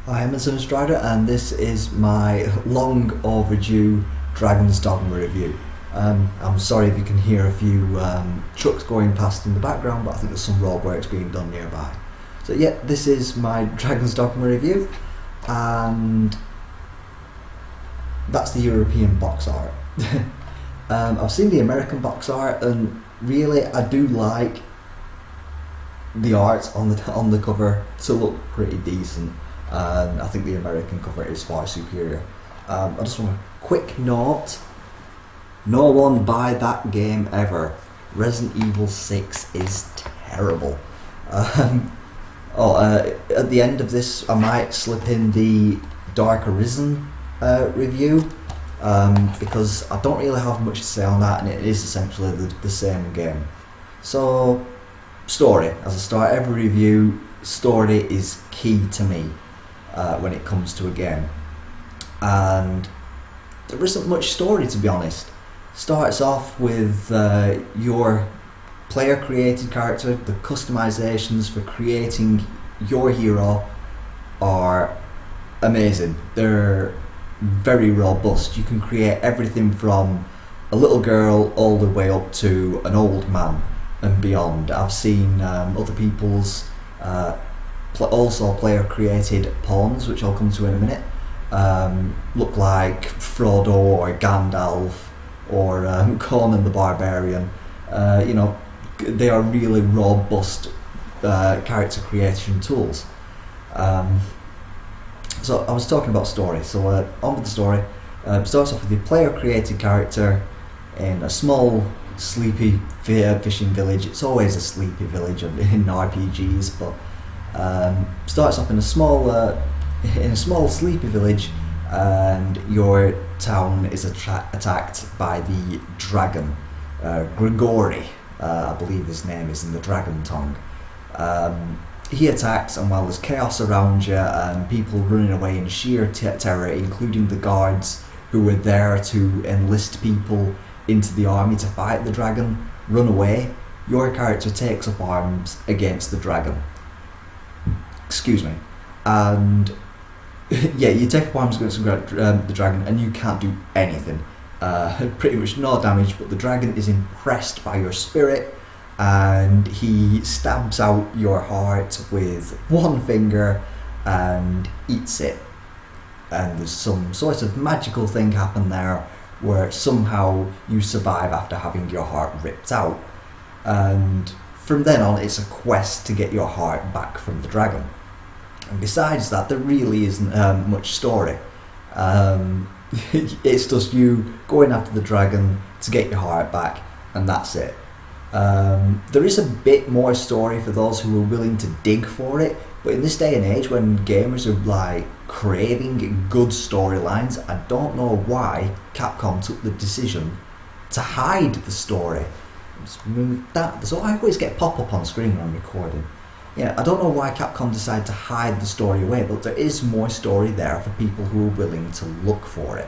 I am Arisen Strider, and this is my long overdue Dragon's Dogma review. I'm sorry if you can hear a few trucks going past in the background, but I think there's some roadworks being done nearby. So yeah, this is my Dragon's Dogma review, and that's the European box art. I've seen the American box art, and really I do like the art on the cover to look pretty decent. And I think the American cover is far superior. I just want a quick note: no one buy that game ever. Resident Evil 6 is terrible. At the end of this, I might slip in the Arisen review, because I don't really have much to say on that, and it is essentially the same game. So, story. As I start every review, story is key to me when it comes to a game. And there isn't much story, to be honest. Starts off with your player created character. The customizations for creating your hero are amazing. They're very robust. You can create everything from a little girl all the way up to an old man and beyond. I've seen other people's also player created pawns, which I'll come to in a minute, look like Frodo or Gandalf or Conan the Barbarian. They are really robust character creation tools. So I was talking about story, so on with the story. Starts off with the player created character in a small sleepy fishing village. It's always a sleepy village in RPGs, but starts off in a small sleepy village, and your town is attacked by the dragon, Grigori, I believe his name is in the dragon tongue. He attacks, and while there's chaos around you and people running away in sheer terror, including the guards who were there to enlist people into the army to fight the dragon, run away, your character takes up arms against the dragon. Excuse me. And yeah, you take up arms against the dragon, and you can't do anything. Pretty much no damage, but the dragon is impressed by your spirit, and he stabs out your heart with one finger and eats it. And there's some sort of magical thing happen there where somehow you survive after having your heart ripped out. And from then on, it's a quest to get your heart back from the dragon. And besides that, there really isn't much story. It's just you going after the dragon to get your heart back, and that's it. There is a bit more story for those who are willing to dig for it, but in this day and age when gamers are like craving good storylines, I don't know why Capcom took the decision to hide the story. Just move that, so I always get pop-up on screen when I'm recording. Yeah, I don't know why Capcom decided to hide the story away, but there is more story there for people who are willing to look for it.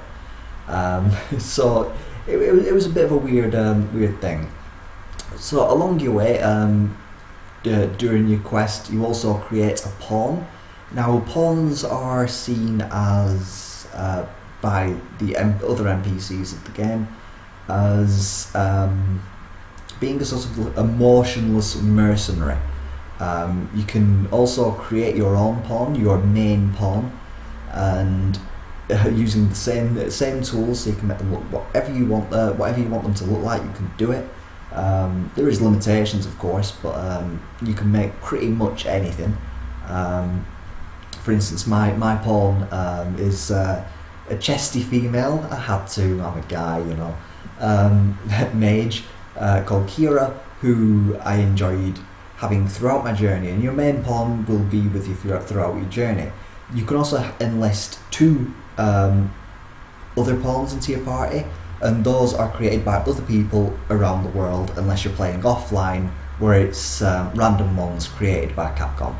So it was a bit of a weird thing. So along your way, during your quest, you also create a pawn. Now pawns are seen as by the other NPCs of the game as being a sort of emotionless mercenary. You can also create your own pawn, your main pawn, and using the same tools, so you can make them look whatever you want them to look like. You can do it. There is limitations, of course, but you can make pretty much anything. For instance, my pawn is a chesty female. I'm a guy, mage called Kira, who I enjoyed having throughout my journey, and your main pawn will be with you throughout your journey. You can also enlist two other pawns into your party, and those are created by other people around the world, unless you're playing offline, where it's random ones created by Capcom.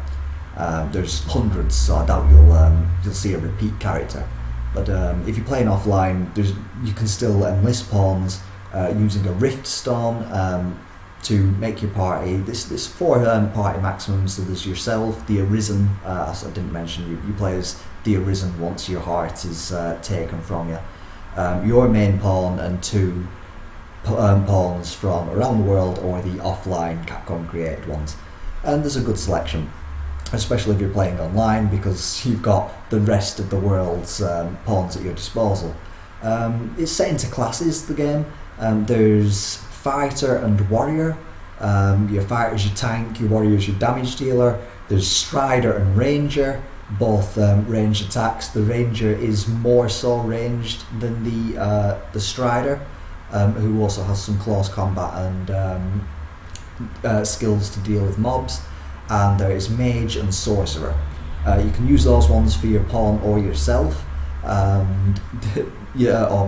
There's hundreds, so I doubt you'll see a repeat character. But if you're playing offline, you can still enlist pawns using a rift stone to make your party. There's four party maximums. So there's yourself, the Arisen, as I didn't mention, you play as the Arisen once your heart is taken from you. Your main pawn and two pawns from around the world or the offline Capcom created ones. And there's a good selection, especially if you're playing online, because you've got the rest of the world's pawns at your disposal. It's set into classes, the game. There's fighter and warrior. Your fighter is your tank, your warrior is your damage dealer. There's strider and ranger, both ranged attacks. The ranger is more so ranged than the strider, who also has some close combat and skills to deal with mobs. And there is mage and sorcerer. You can use those ones for your pawn or yourself. Or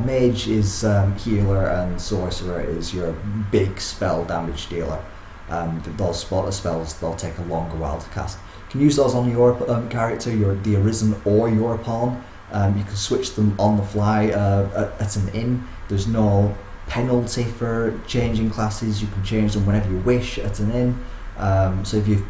mage is healer and sorcerer is your big spell damage dealer. Those spells, they'll take a longer while to cast. You can use those on your character, the Arisen or your pawn. You can switch them on the fly at an inn. There's no penalty for changing classes. You can change them whenever you wish at an inn. So if you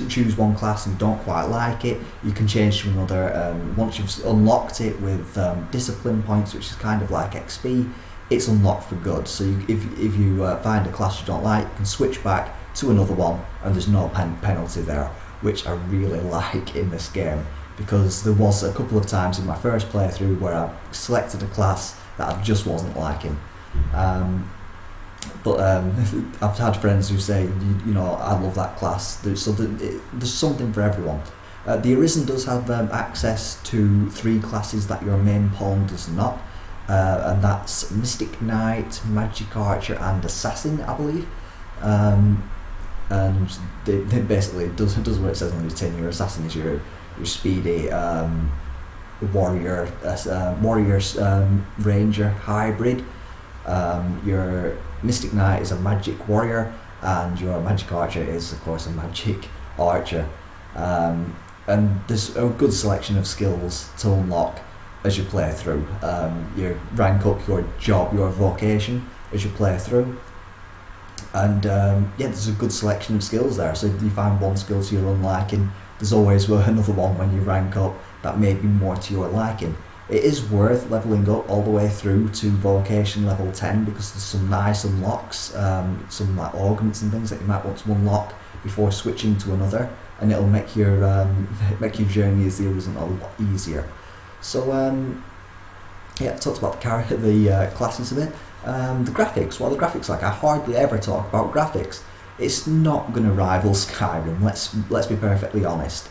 choose one class and don't quite like it, you can change to another. Once you've unlocked it with discipline points, which is kind of like XP, it's unlocked for good. So if you find a class you don't like, you can switch back to another one and there's no penalty there, which I really like in this game, because there was a couple of times in my first playthrough where I selected a class that I just wasn't liking. But I've had friends who say, I love that class. There's something for everyone. The Arisen does have access to 3 classes that your main pawn does not, and that's Mystic Knight, Magic Archer, and Assassin, I believe. And they basically does what it says on the tin. Your Assassin is your speedy warrior, ranger hybrid. Your Mystic Knight is a magic warrior, and your Magic Archer is, of course, a magic archer. And there's a good selection of skills to unlock as you play through. You rank up your job, your vocation, as you play through. And there's a good selection of skills there. So if you find one skill to your unliking, there's always another one when you rank up that may be more to your liking. It is worth levelling up all the way through to vocation level 10, because there's some nice unlocks, some like augments and things that you might want to unlock before switching to another, and it'll make your journey as the Arisen a lot easier. So I talked about the classes a bit. The graphics, what are the graphics like? I hardly ever talk about graphics. It's not going to rival Skyrim. Let's be perfectly honest.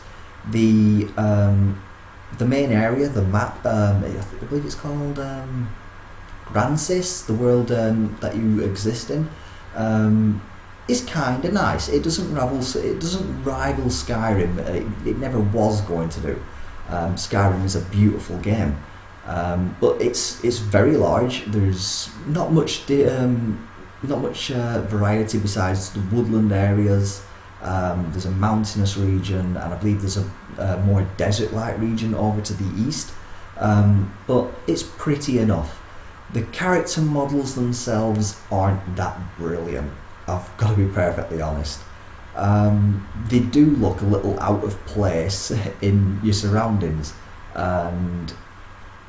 The main area, the map, I believe it's called Grancis, the world that you exist in, is kind of nice. It doesn't rival Skyrim. It never was going to do. Skyrim is a beautiful game, but it's very large. There's not much variety besides the woodland areas. There's a mountainous region, and I believe there's a more desert-like region over to the east, but it's pretty enough. The character models themselves aren't that brilliant, I've got to be perfectly honest. They do look a little out of place in your surroundings, and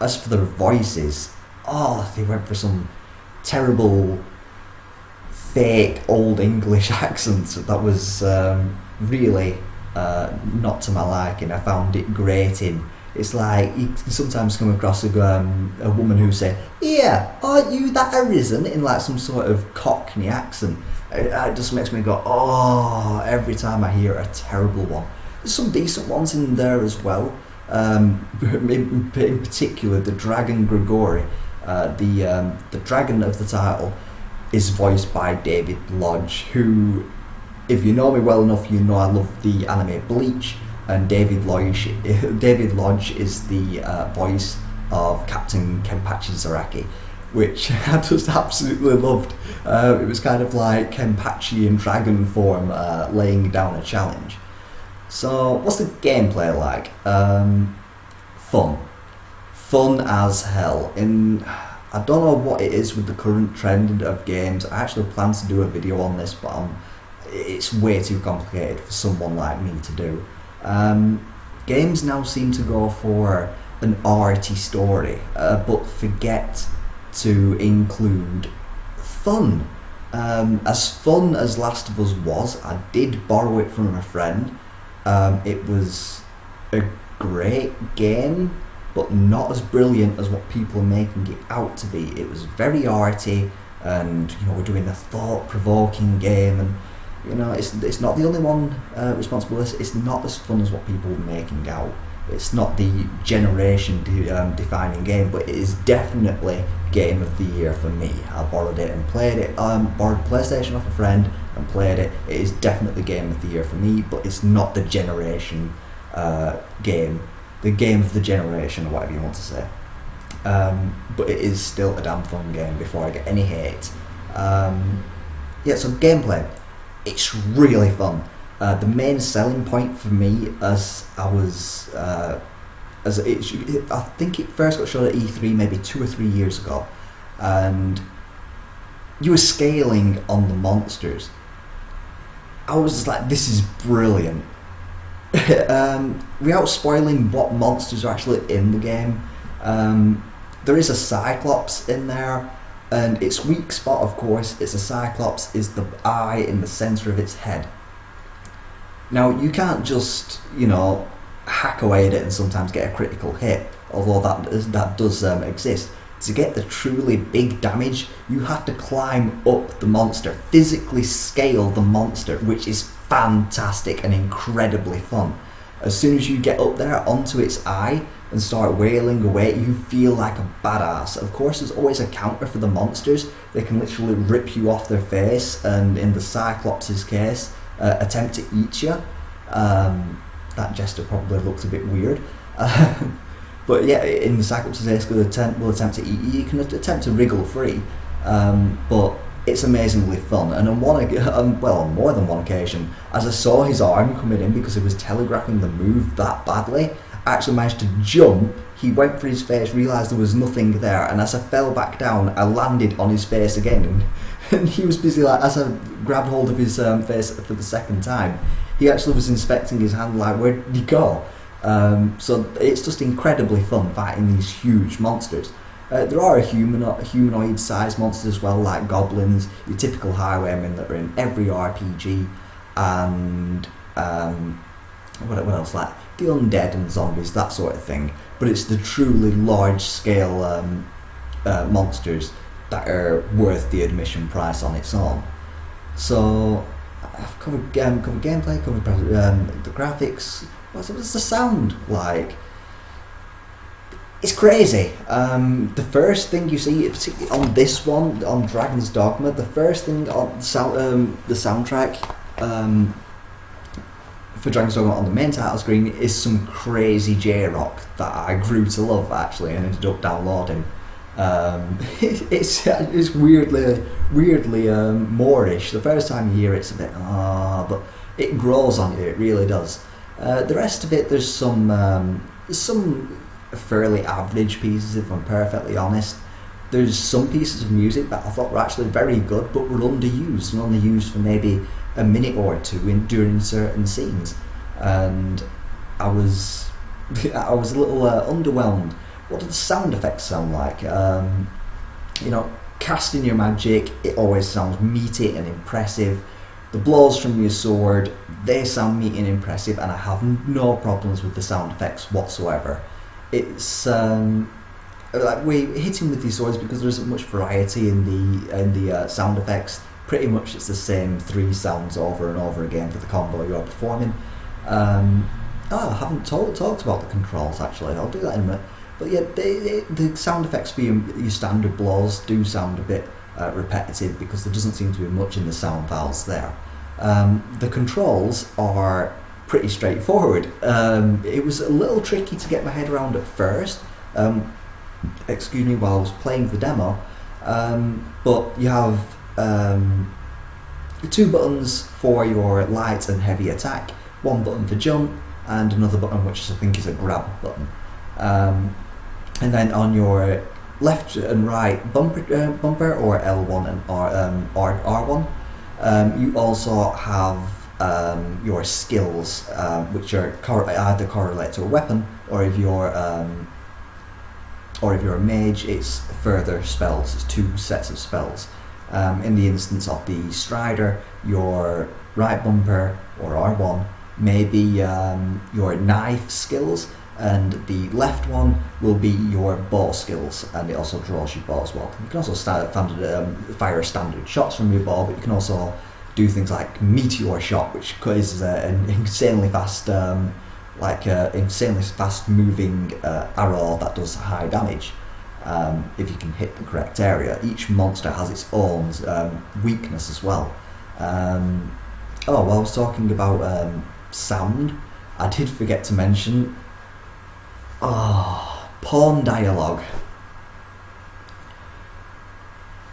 as for their voices, they went for some terrible fake old English accents that was really not to my liking. I found it grating. It's like you can sometimes come across a woman who say, "Yeah, aren't you that Arisen?" in like some sort of Cockney accent. It just makes me go, every time I hear a terrible one. There's some decent ones in there as well. In particular, the Dragon Grigori, the dragon of the title, is voiced by David Lodge, who, if you know me well enough, you know I love the anime Bleach, and David Lodge is the voice of Captain Kenpachi Zaraki, which I just absolutely loved. It was kind of like Kenpachi in dragon form laying down a challenge. So what's the gameplay like? Fun as hell. I don't know what it is with the current trend of games. I actually plan to do a video on this, but it's way too complicated for someone like me to do. Games now seem to go for an arty story, but forget to include fun. As fun as Last of Us was, I did borrow it from a friend. It was a great game, but not as brilliant as what people are making it out to be. It was very arty, and we're doing a thought-provoking game, and it's not the only one responsible. It's not as fun as what people were making out. It's not the generation defining game, but it is definitely game of the year for me. I borrowed it and played it. Borrowed PlayStation off a friend and played it. It is definitely game of the year for me, but it's not the generation game, the game of the generation, or whatever you want to say. But it is still a damn fun game. Before I get any hate, so gameplay, it's really fun. The main selling point for me, I think it first got shown at E3 maybe 2 or 3 years ago, and you were scaling on the monsters. I was just like, this is brilliant. Without spoiling what monsters are actually in the game, there is a Cyclops in there, and its weak spot, of course, is a Cyclops is the eye in the centre of its head. Now, you can't just, hack away at it and sometimes get a critical hit, although that does exist. To get the truly big damage, you have to climb up the monster, physically scale the monster, which is fantastic and incredibly fun. As soon as you get up there onto its eye and start wailing away, you feel like a badass. Of course, there's always a counter for the monsters. They can literally rip you off their face, and in the Cyclops' case, attempt to eat you. That gesture probably looks a bit weird. But yeah, in the Cyclops' case, will attempt to eat you. You can attempt to wriggle free, but it's amazingly fun. And on more than one occasion, as I saw his arm coming in because he was telegraphing the move that badly, I actually managed to jump. He went for his face, realised there was nothing there, and as I fell back down, I landed on his face again. And he was busy, as I grabbed hold of his face for the second time, he actually was inspecting his hand, where did he go? So it's just incredibly fun fighting these huge monsters. There are humanoid-sized monsters as well, like goblins, your typical highwaymen that are in every RPG, and what else, like the undead and zombies, that sort of thing. But it's the truly large-scale monsters that are worth the admission price on its own. So I've covered gameplay, covered the graphics. What's the sound like? It's crazy. The first thing you see, particularly on this one, on Dragon's Dogma, the first thing on the soundtrack for Dragon's Dogma on the main title screen is some crazy J-rock that I grew to love, actually, and ended up downloading. It's weirdly Moorish. The first time you hear it's a bit but it grows on you. It really does. The rest of it, there's some fairly average pieces, if I'm perfectly honest. There's some pieces of music that I thought were actually very good, but were underused and only used for maybe a minute or two during certain scenes, and I was a little underwhelmed. What do the sound effects sound like? Casting your magic, it always sounds meaty and impressive. The blows from your sword, they sound meaty and impressive, and I have no problems with the sound effects whatsoever. It's we're hitting with these swords because there isn't much variety in the sound effects. Pretty much it's the same 3 sounds over and over again for the combo you're performing. I haven't talked about the controls, actually. I'll do that in a minute. But yeah, the sound effects for your standard blows do sound a bit repetitive because there doesn't seem to be much in the sound files there. The controls are pretty straightforward. It was a little tricky to get my head around at first, while I was playing the demo, but you have 2 buttons for your light and heavy attack, 1 button for jump, and another button which I think is a grab button. And then on your left and right bumper or L1 and R1. You also have your skills, which are either correlate to a weapon, or if you're a mage, it's further spells. It's 2 sets of spells. In the instance of the Strider, your right bumper or R1 may be your knife skills, and the left one will be your bow skills, and it also draws your bow as well. You can also fire standard shots from your bow, but you can also do things like meteor shot, which is an insanely fast, insanely fast moving arrow that does high damage. If you can hit the correct area. Each monster has its own weakness as well. While I was talking about sound, I did forget to mention pawn dialogue.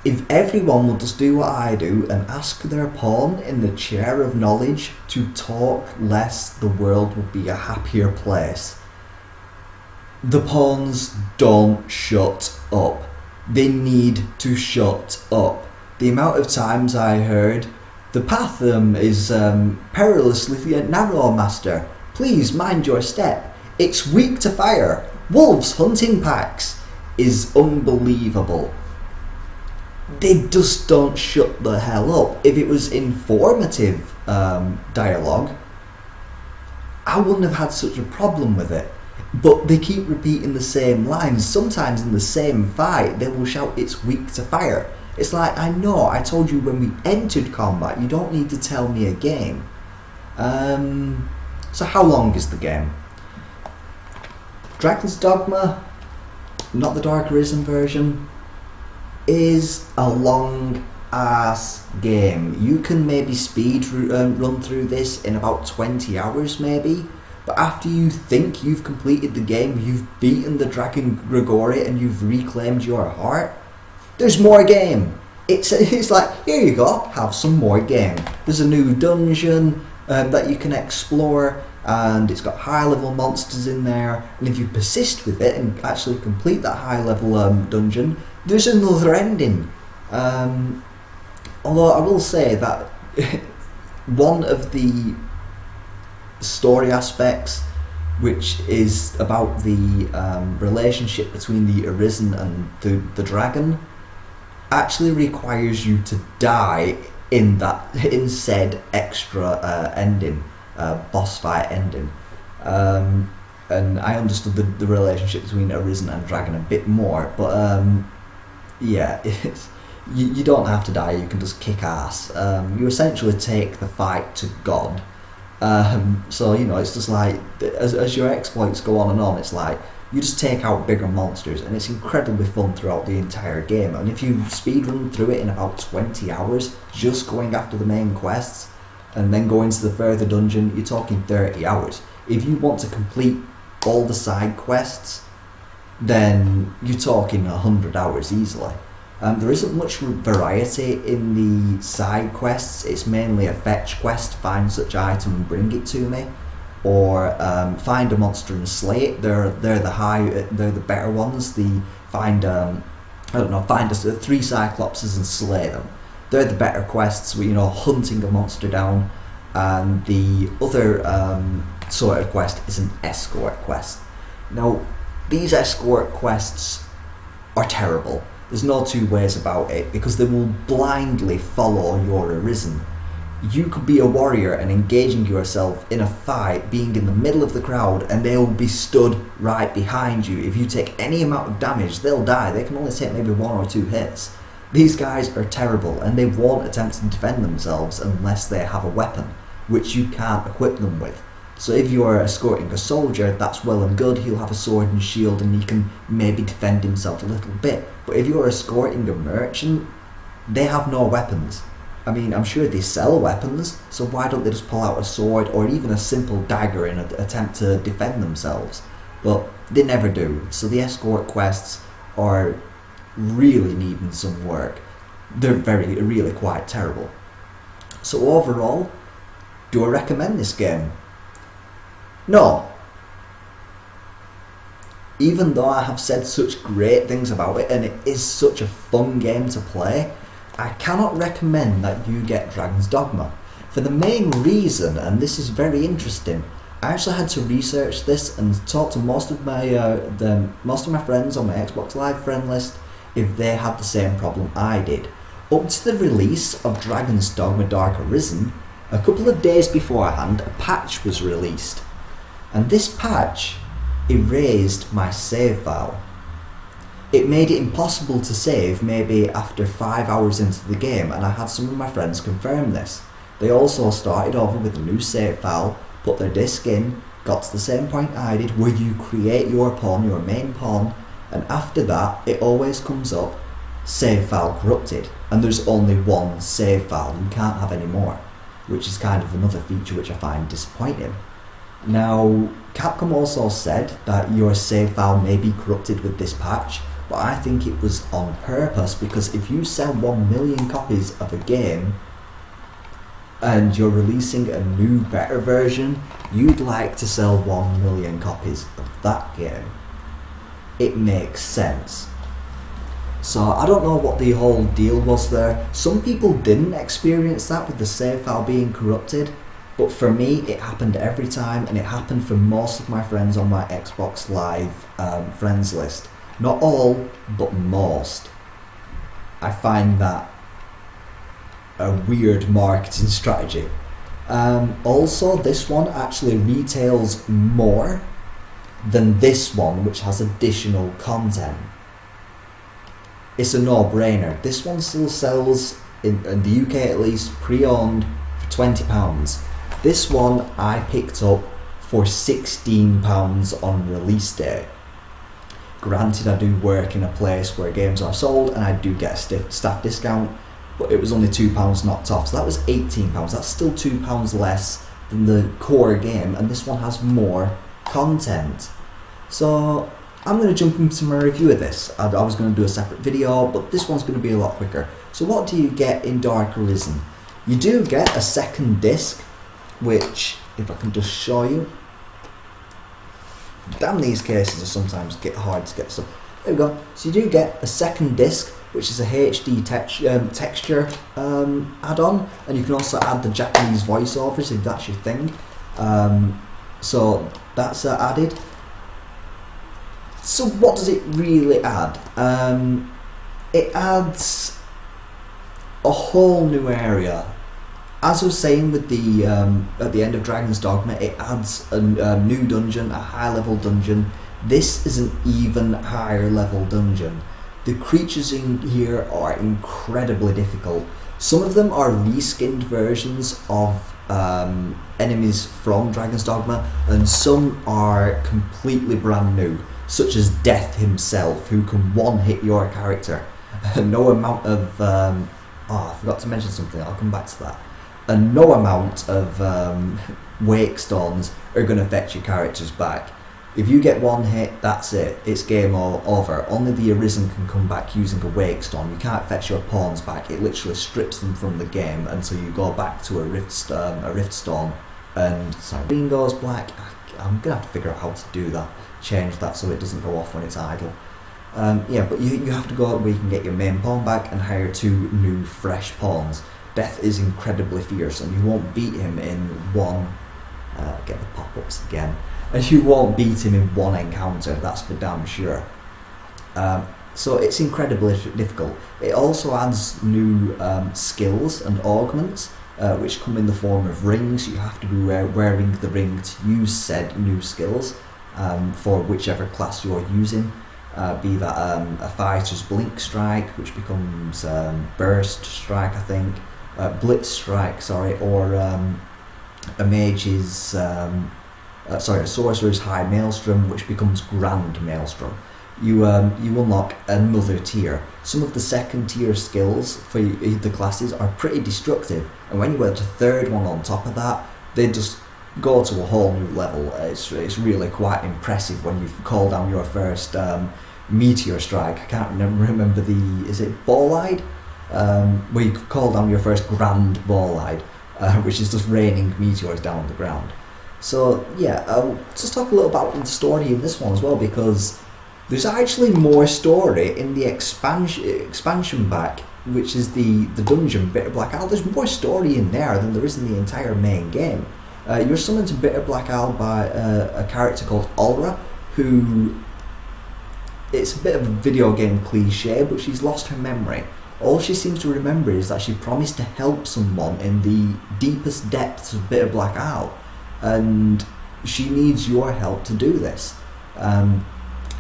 If everyone would just do what I do and ask their pawn in the chair of knowledge to talk less, the world would be a happier place. The pawns don't shut up. They need to shut up. The amount of times I heard, "The path is perilously narrow, master. Please mind your step. It's weak to fire. Wolves hunt in packs," is unbelievable. They just don't shut the hell up. If it was informative dialogue, I wouldn't have had such a problem with it. But they keep repeating the same lines. Sometimes in the same fight, they will shout, "It's weak to fire." It's like, I know, I told you when we entered combat, you don't need to tell me again. So how long is the game? Dragon's Dogma, not the Dark Arisen version, is a long ass game. You can maybe run through this in about 20 hours maybe, but after you think you've completed the game, you've beaten the Dragon Grigori and you've reclaimed your heart, there's more game. It's like, here you go, have some more game. There's a new dungeon that you can explore, and it's got high level monsters in there, and if you persist with it and actually complete that high level dungeon, there's another ending. Although I will say that one of the story aspects, which is about the relationship between the Arisen and the dragon, actually requires you to die in said extra ending, boss fight ending. And I understood the relationship between Arisen and dragon a bit more, but you don't have to die. You can just kick ass. You essentially take the fight to God. So it's just like as your exploits go on, it's like you just take out bigger monsters, and it's incredibly fun throughout the entire game. And if you speedrun through it in about 20 hours, just going after the main quests, and then go into the further dungeon, you're talking 30 hours. If you want to complete all the side quests, then you're talking 100 hours easily. There isn't much variety in the side quests. It's mainly a fetch quest, find such item and bring it to me, or find a monster and slay it. They're the better ones. Find 3 cyclopses and slay them. They're the better quests, where hunting a monster down. And the other sort of quest is an escort quest. Now, these escort quests are terrible. There's no two ways about it, because they will blindly follow your Arisen. You could be a warrior and engaging yourself in a fight, being in the middle of the crowd, and they'll be stood right behind you. If you take any amount of damage, they'll die. They can only take maybe 1 or 2 hits. These guys are terrible, and they won't attempt to defend themselves unless they have a weapon, which you can't equip them with. So if you're escorting a soldier, that's well and good. He'll have a sword and shield, and he can maybe defend himself a little bit. But if you're escorting a merchant, they have no weapons. I mean, I'm sure they sell weapons, so why don't they just pull out a sword or even a simple dagger in an attempt to defend themselves? But they never do. So the escort quests are really needing some work. They're really quite terrible. So overall, do I recommend this game? No. even though I have said such great things about it and it is such a fun game to play, I cannot recommend that you get Dragon's Dogma. For the main reason, and this is very interesting, I actually had to research this and talk to most of my friends on my Xbox Live friend list if they had the same problem I did. Up to the release of Dragon's Dogma Dark Arisen, a couple of days beforehand, a patch was released. And this patch erased my save file. It made it impossible to save maybe after 5 hours into the game, and I had some of my friends confirm this. They also started over with a new save file, put their disc in, got to the same point I did where you create your pawn, your main pawn, and after that it always comes up save file corrupted, and there's only one save file, you can't have any more, which is kind of another feature which I find disappointing. Now, Capcom also said that your save file may be corrupted with this patch, but I think it was on purpose, because if you sell 1 million copies of a game and you're releasing a new, better version, you'd like to sell 1 million copies of that game. It makes sense. So I don't know what the whole deal was there. Some people didn't experience that with the save file being corrupted, but for me it happened every time, and it happened for most of my friends on my Xbox Live friends list. Not all, but most. I find that a weird marketing strategy. Also, this one actually retails more than this one, which has additional content. It's a no-brainer. This one still sells, in the UK at least, pre-owned for £20. This one I picked up for £16 on release day. Granted, I do work in a place where games are sold and I do get a staff discount, but it was only £2 knocked off, so that was £18. That's still £2 less than the core game, and this one has more content. So I'm going to jump into my review of this. I was going to do a separate video, but this one's going to be a lot quicker. So what do you get in Dark Arisen? You do get a second disc, which, if I can just show you. Damn, these cases are sometimes get hard to get stuff. There we go. So you do get a second disc, which is a HD texture add-on, and you can also add the Japanese voiceovers if that's your thing. So that's added. So what does it really add? It adds a whole new area. As I was saying with the at the end of Dragon's Dogma, it adds a new dungeon, a high-level dungeon. This is an even higher level dungeon. The creatures in here are incredibly difficult. Some of them are reskinned versions of enemies from Dragon's Dogma, and some are completely brand new, such as Death himself, who can one-hit your character. No amount of... I forgot to mention something, I'll come back to that. And no amount of wake stones are going to fetch your characters back. If you get one hit, that's it. It's game over. Only the Arisen can come back using a wake stone. You can't fetch your pawns back. It literally strips them from the game until you go back to a rift stone. And sorry, green goes black. I'm gonna have to figure out how to do that. Change that so it doesn't go off when it's idle. Yeah, but you have to go out where you can get your main pawn back and hire 2 new fresh pawns. Death is incredibly fierce, and you won't beat him in one. Get the pop-ups again. And you won't beat him in one encounter, that's for damn sure. So it's incredibly difficult. It also adds new skills and augments, which come in the form of rings. You have to be wearing the ring to use said new skills for whichever class you're using. Be that a fighter's blink strike, which becomes burst strike, I think, blitz strike, sorry, or a mage's... a sorcerer's high maelstrom, which becomes grand maelstrom. You unlock another tier. Some of the second tier skills for the classes are pretty destructive, and when you get a third one on top of that, they just go to a whole new level. It's really quite impressive when you call down your first meteor strike. I can't remember is it Bolide? Where you call down your first grand Bolide, which is just raining meteors down on the ground. So yeah, I'll just talk a little about the story of this one as well, because There's actually more story in the expansion pack, which is the dungeon Bitter Black Owl. There's more story in there than there is in the entire main game. You're summoned to Bitter Black Owl by a character called Ulra, who, it's a bit of a video game cliche, but she's lost her memory. All she seems to remember is that she promised to help someone in the deepest depths of Bitter Black Owl, and she needs your help to do this.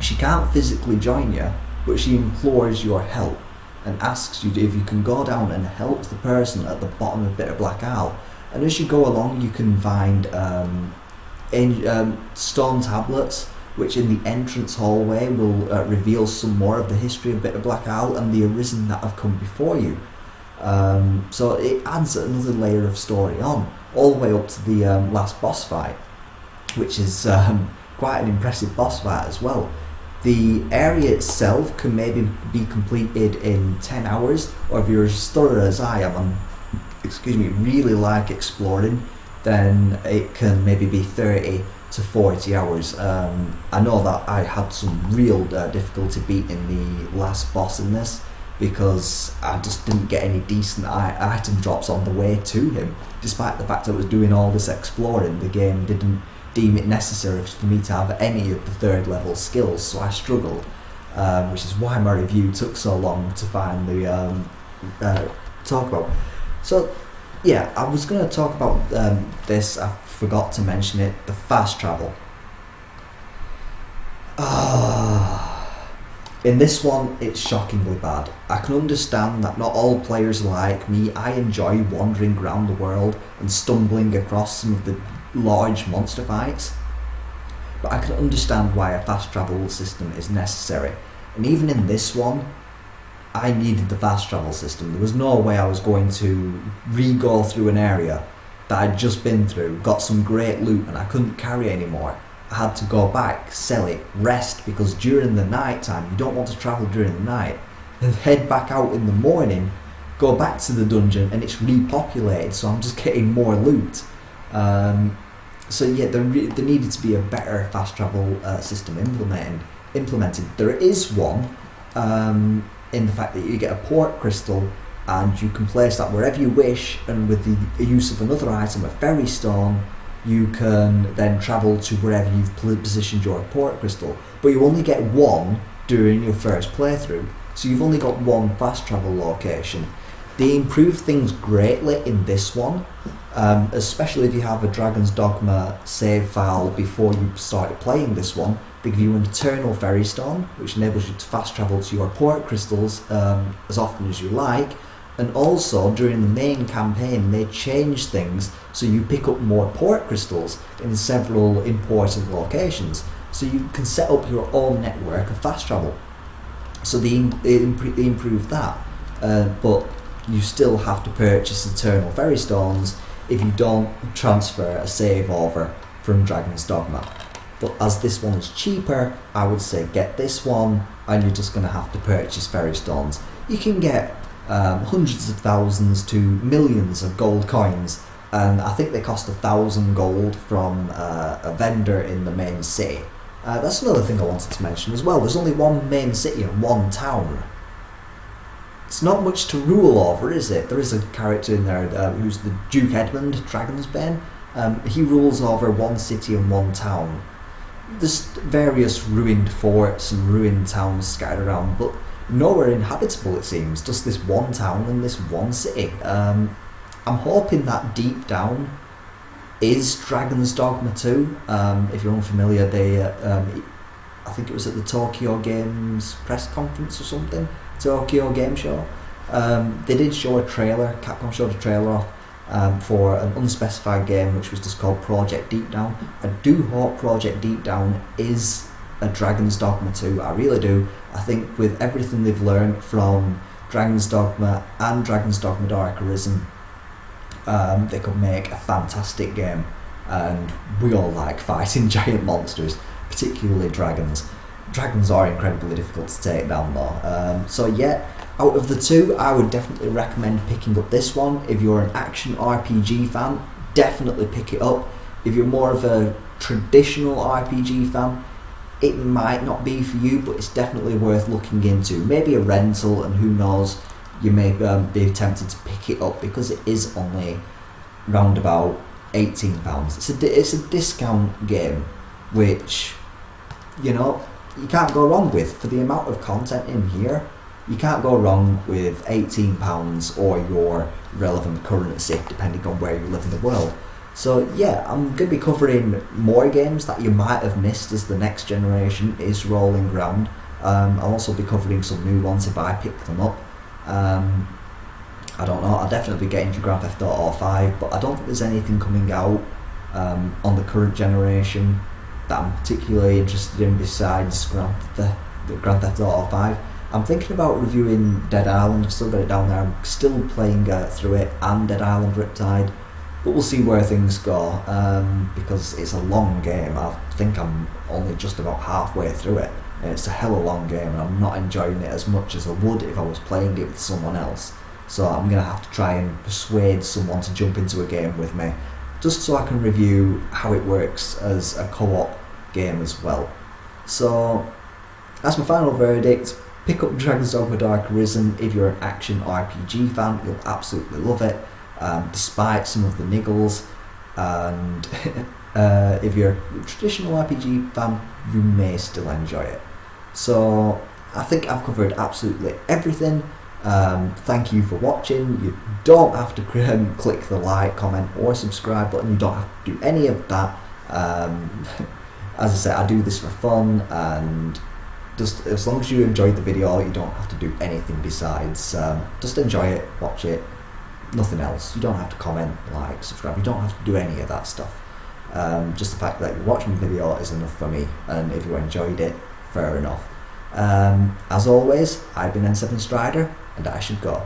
She can't physically join you, but she implores your help and asks you if you can go down and help the person at the bottom of Bitter Black Owl. And as you go along, you can find stone tablets, which in the entrance hallway will reveal some more of the history of Bitter Black Owl and the Arisen that have come before you. So it adds another layer of story on, all the way up to the last boss fight, which is quite an impressive boss fight as well. The area itself can maybe be completed in 10 hours, or if you're as thorough as I am and really like exploring, then it can maybe be 30 to 40 hours. I know that I had some real difficulty beating the last boss in this, because I just didn't get any decent item drops on the way to him. Despite the fact that I was doing all this exploring, the game didn't deem it necessary for me to have any of the third level skills, so I struggled, which is why my review took so long to finally talk about. So yeah, I was going to talk about this, I forgot to mention it, the fast travel. In this one, it's shockingly bad. I can understand that not all players are like me. I enjoy wandering around the world and stumbling across some of the large monster fights, but I can understand why a fast travel system is necessary. And even in this one, I needed the fast travel system. There was no way I was going to re-go through an area that I'd just been through, got some great loot, and I couldn't carry anymore. I had to go back, sell it, rest, because during the night time, you don't want to travel during the night, and head back out in the morning, go back to the dungeon, and it's repopulated, so I'm just getting more loot. So yeah, there needed to be a better fast travel system implemented. There is one, in the fact that you get a port crystal and you can place that wherever you wish, and with the use of another item, a fairy stone, you can then travel to wherever you've positioned your port crystal, but you only get one during your first playthrough, so you've only got one fast travel location. They improve things greatly in this one, especially if you have a Dragon's Dogma save file before you started playing this one. They give you an eternal fairy stone, which enables you to fast travel to your port crystals as often as you like. And also during the main campaign, they change things so you pick up more port crystals in several important locations, so you can set up your own network of fast travel. So they improve that, but you still have to purchase eternal fairy stones if you don't transfer a save over from Dragon's Dogma. But as this one is cheaper, I would say get this one, and you're just going to have to purchase fairy stones. You can get hundreds of thousands to millions of gold coins, and I think they cost 1,000 gold from a vendor in the main city. That's another thing I wanted to mention as well. There's only one main city and one town. It's not much to rule over, is it? There is a character in there who's the Duke Edmund Dragonsbane. He rules over one city and one town. There's various ruined forts and ruined towns scattered around, but nowhere inhabitable, it seems. Just this one town and this one city. I'm hoping that deep down is Dragon's Dogma 2. If you're unfamiliar, they I think it was at the Tokyo Games press conference or something, Tokyo Game Show. They did show a trailer, Capcom showed a trailer off for an unspecified game which was just called Project Deep Down. I do hope Project Deep Down is a Dragon's Dogma 2, I really do. I think with everything they've learned from Dragon's Dogma and Dragon's Dogma Dark Arisen, they could make a fantastic game, and we all like fighting giant monsters, particularly dragons. Dragons are incredibly difficult to take down though. So yeah, out of the two, I would definitely recommend picking up this one. If you're an action RPG fan, definitely pick it up. If you're more of a traditional RPG fan, it might not be for you, but it's definitely worth looking into. Maybe a rental, and who knows, you may be tempted to pick it up because it is only round about £18. It's a discount game, which, you know, you can't go wrong with. For the amount of content in here, you can't go wrong with £18 or your relevant currency, depending on where you live in the world. So yeah, I'm going to be covering more games that you might have missed as the next generation is rolling around. I'll also be covering some new ones if I pick them up. I don't know, I'll definitely be getting to Grand Theft Auto 5, but I don't think there's anything coming out on the current generation that I'm particularly interested in besides Grand Theft Auto 5. I'm thinking about reviewing Dead Island. I've still got it down there. I'm still playing through it, and Dead Island Riptide. But we'll see where things go, because it's a long game. I think I'm only just about halfway through it, and it's a hella long game, and I'm not enjoying it as much as I would if I was playing it with someone else. So I'm going to have to try and persuade someone to jump into a game with me, just so I can review how it works as a co-op game as well. So that's my final verdict. Pick up Dragon's Dogma Dark Arisen if you're an action RPG fan. You'll absolutely love it, despite some of the niggles. And if you're a traditional RPG fan, you may still enjoy it. So I think I've covered absolutely everything. Thank you for watching. You don't have to click the like, comment or subscribe button. You don't have to do any of that. As I said, I do this for fun, and just as long as you enjoyed the video, you don't have to do anything besides. Just enjoy it, watch it, nothing else. You don't have to comment, like, subscribe. You don't have to do any of that stuff. Just the fact that you watch my video is enough for me, and if you enjoyed it, fair enough. As always, I've been N7 Strider, and I should go.